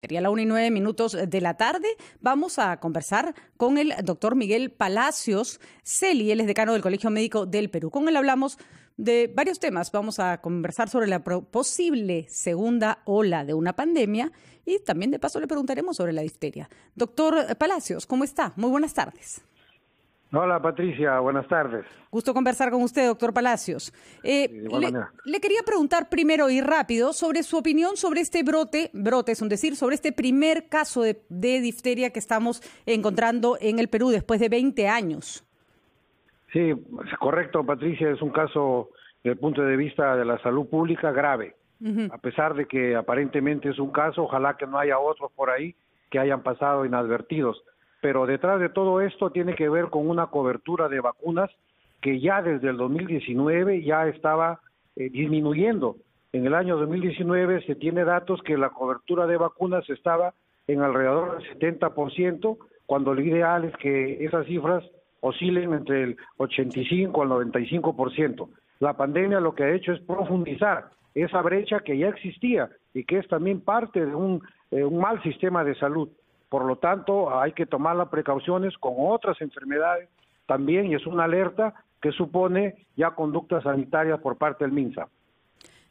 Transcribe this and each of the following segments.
A la 1:09 de la tarde vamos a conversar con el doctor Miguel Palacios Celi, él es decano del Colegio Médico del Perú. Con él hablamos de varios temas. Vamos a conversar sobre la posible segunda ola de una pandemia y también de paso le preguntaremos sobre la difteria. Doctor Palacios, ¿cómo está? Muy buenas tardes. Hola Patricia, buenas tardes. Gusto conversar con usted, doctor Palacios. Le quería preguntar primero y rápido sobre su opinión sobre este brote, es decir, sobre este primer caso de difteria que estamos encontrando en el Perú después de 20 años. Sí, es correcto, Patricia, es un caso desde el punto de vista de la salud pública grave. A pesar de que aparentemente es un caso, ojalá que no haya otros por ahí que hayan pasado inadvertidos. Pero detrás de todo esto tiene que ver con una cobertura de vacunas que ya desde el 2019 ya estaba disminuyendo. En el año 2019 se tiene datos que la cobertura de vacunas estaba en alrededor del 70%, cuando lo ideal es que esas cifras oscilen entre el 85 al 95%. La pandemia lo que ha hecho es profundizar esa brecha que ya existía y que es también parte de un mal sistema de salud. Por lo tanto, hay que tomar las precauciones con otras enfermedades también, y es una alerta que supone ya conductas sanitarias por parte del MINSA.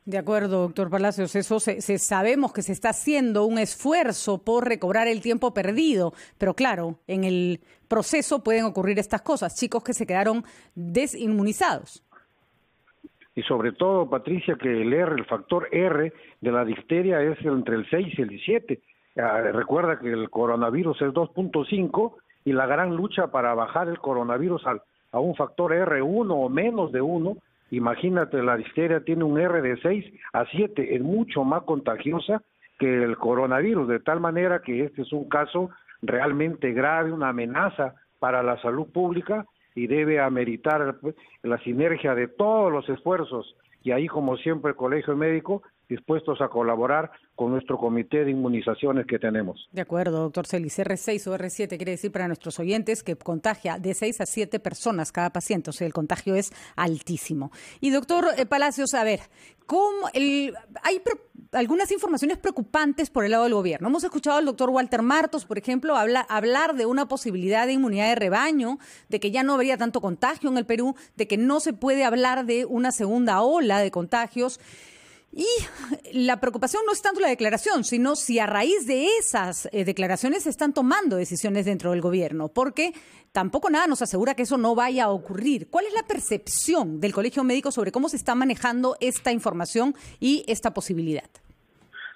De acuerdo, doctor Palacios, eso sabemos que se está haciendo un esfuerzo por recobrar el tiempo perdido, pero claro, en el proceso pueden ocurrir estas cosas, chicos que se quedaron desinmunizados. Y sobre todo, Patricia, que el factor R de la difteria es entre el 6 y el 7. Recuerda que el coronavirus es 2.5 y la gran lucha para bajar el coronavirus a un factor R1 o menos de 1, imagínate, la difteria tiene un R de 6 a 7, es mucho más contagiosa que el coronavirus, de tal manera que este es un caso realmente grave, una amenaza para la salud pública y debe ameritar la sinergia de todos los esfuerzos, y ahí como siempre el Colegio Médico dispuestos a colaborar con nuestro comité de inmunizaciones que tenemos. De acuerdo, doctor Celis. R6 o R7 quiere decir para nuestros oyentes que contagia de 6 a 7 personas cada paciente, o sea, el contagio es altísimo. Y doctor Palacios, a ver, hay algunas informaciones preocupantes por el lado del gobierno. Hemos escuchado al doctor Walter Martos, por ejemplo, hablar de una posibilidad de inmunidad de rebaño, de que ya no habría tanto contagio en el Perú, de que no se puede hablar de una segunda ola de contagios. Y la preocupación no es tanto la declaración, sino si a raíz de esas declaraciones se están tomando decisiones dentro del gobierno, porque tampoco nada nos asegura que eso no vaya a ocurrir. ¿Cuál es la percepción del Colegio Médico sobre cómo se está manejando esta información y esta posibilidad?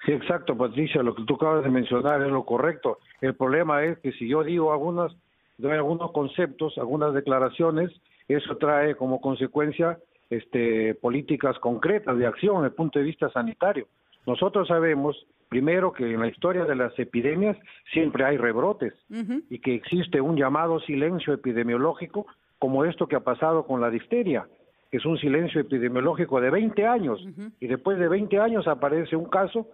Sí, exacto, Patricia, lo que tú acabas de mencionar es lo correcto. El problema es que si yo digo algunos conceptos, algunas declaraciones, eso trae como consecuencia políticas concretas de acción desde el punto de vista sanitario. Nosotros sabemos, primero, que en la historia de las epidemias siempre hay rebrotes y que existe un llamado silencio epidemiológico como esto que ha pasado con la difteria, que es un silencio epidemiológico de 20 años y después de 20 años aparece un caso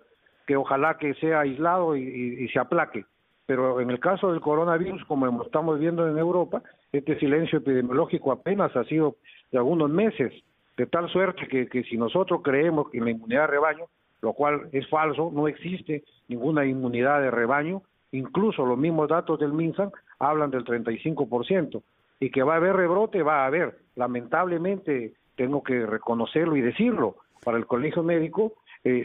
que ojalá que sea aislado y se aplaque. Pero en el caso del coronavirus, como estamos viendo en Europa, este silencio epidemiológico apenas ha sido de algunos meses, de tal suerte que si nosotros creemos que la inmunidad de rebaño, lo cual es falso, no existe ninguna inmunidad de rebaño, incluso los mismos datos del MINSA hablan del 35%, y que va a haber rebrote, va a haber, lamentablemente tengo que reconocerlo y decirlo, para el Colegio Médico,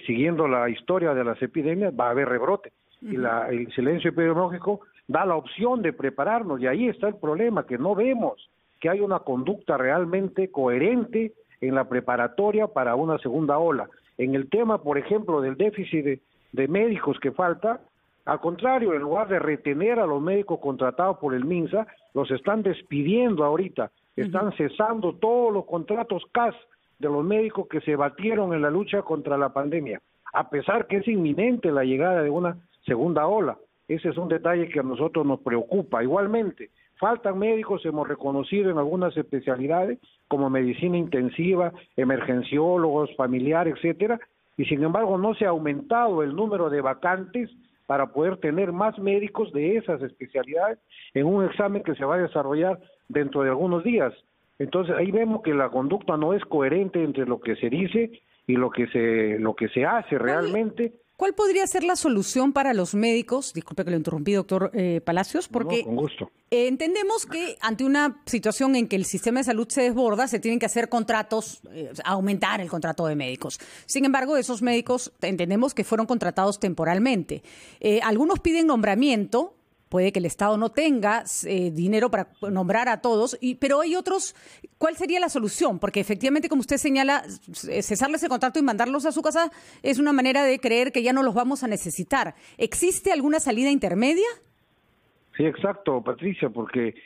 siguiendo la historia de las epidemias, va a haber rebrote, y el silencio epidemiológico da la opción de prepararnos, y ahí está el problema, que no vemos que hay una conducta realmente coherente en la preparatoria para una segunda ola. En el tema, por ejemplo, del déficit de médicos que falta, al contrario, en lugar de retener a los médicos contratados por el MINSA, los están despidiendo ahorita, están cesando todos los contratos CAS de los médicos que se batieron en la lucha contra la pandemia, a pesar que es inminente la llegada de una segunda ola. Ese es un detalle que a nosotros nos preocupa. Igualmente, faltan médicos, hemos reconocido en algunas especialidades, como medicina intensiva, emergenciólogos, familiares, etcétera, y sin embargo no se ha aumentado el número de vacantes para poder tener más médicos de esas especialidades en un examen que se va a desarrollar dentro de algunos días. Entonces ahí vemos que la conducta no es coherente entre lo que se dice y lo que se hace realmente. ¿cuál podría ser la solución para los médicos? Disculpe que lo interrumpí, doctor Palacios, porque no, con gusto. Entendemos que ante una situación en que el sistema de salud se desborda, se tienen que hacer contratos, aumentar el contrato de médicos. Sin embargo, esos médicos entendemos que fueron contratados temporalmente. Algunos piden nombramiento. Puede que el Estado no tenga dinero para nombrar a todos, pero hay otros. ¿Cuál sería la solución? Porque efectivamente, como usted señala, cesarles el contrato y mandarlos a su casa es una manera de creer que ya no los vamos a necesitar. ¿Existe alguna salida intermedia? Sí, exacto, Patricia, porque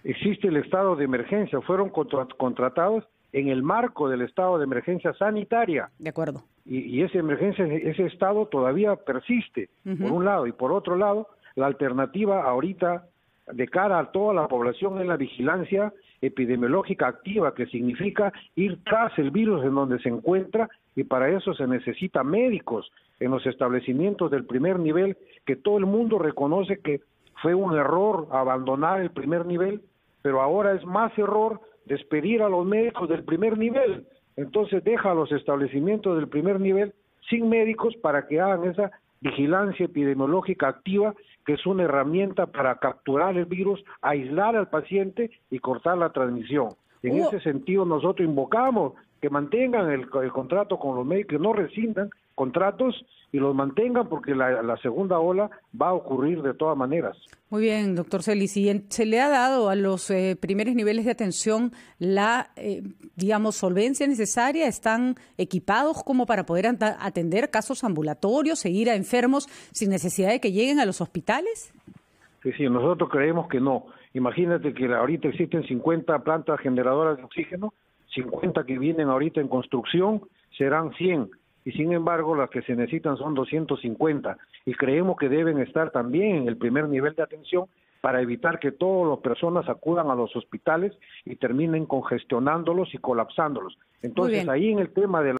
existe el estado de emergencia. Fueron contratados en el marco del estado de emergencia sanitaria. De acuerdo. Y ese estado todavía persiste, por un lado, y por otro lado, la alternativa ahorita de cara a toda la población es la vigilancia epidemiológica activa, que significa ir tras el virus en donde se encuentra, y para eso se necesita médicos en los establecimientos del primer nivel, que todo el mundo reconoce que fue un error abandonar el primer nivel, pero ahora es más error despedir a los médicos del primer nivel. Entonces deja a los establecimientos del primer nivel sin médicos para que hagan esa vigilancia epidemiológica activa, que es una herramienta para capturar el virus, aislar al paciente y cortar la transmisión. En ese sentido, nosotros invocamos que mantengan el contrato con los médicos, que no rescindan contratos y los mantengan, porque la segunda ola va a ocurrir de todas maneras. Muy bien, doctor Celis. ¿Y se le ha dado a los primeros niveles de atención la, solvencia necesaria? ¿Están equipados como para poder atender casos ambulatorios, seguir a enfermos sin necesidad de que lleguen a los hospitales? Sí, nosotros creemos que no. Imagínate que ahorita existen 50 plantas generadoras de oxígeno, 50 que vienen ahorita en construcción, serán 100. Y sin embargo las que se necesitan son 250, y creemos que deben estar también en el primer nivel de atención para evitar que todas las personas acudan a los hospitales y terminen congestionándolos y colapsándolos. Entonces ahí en el tema de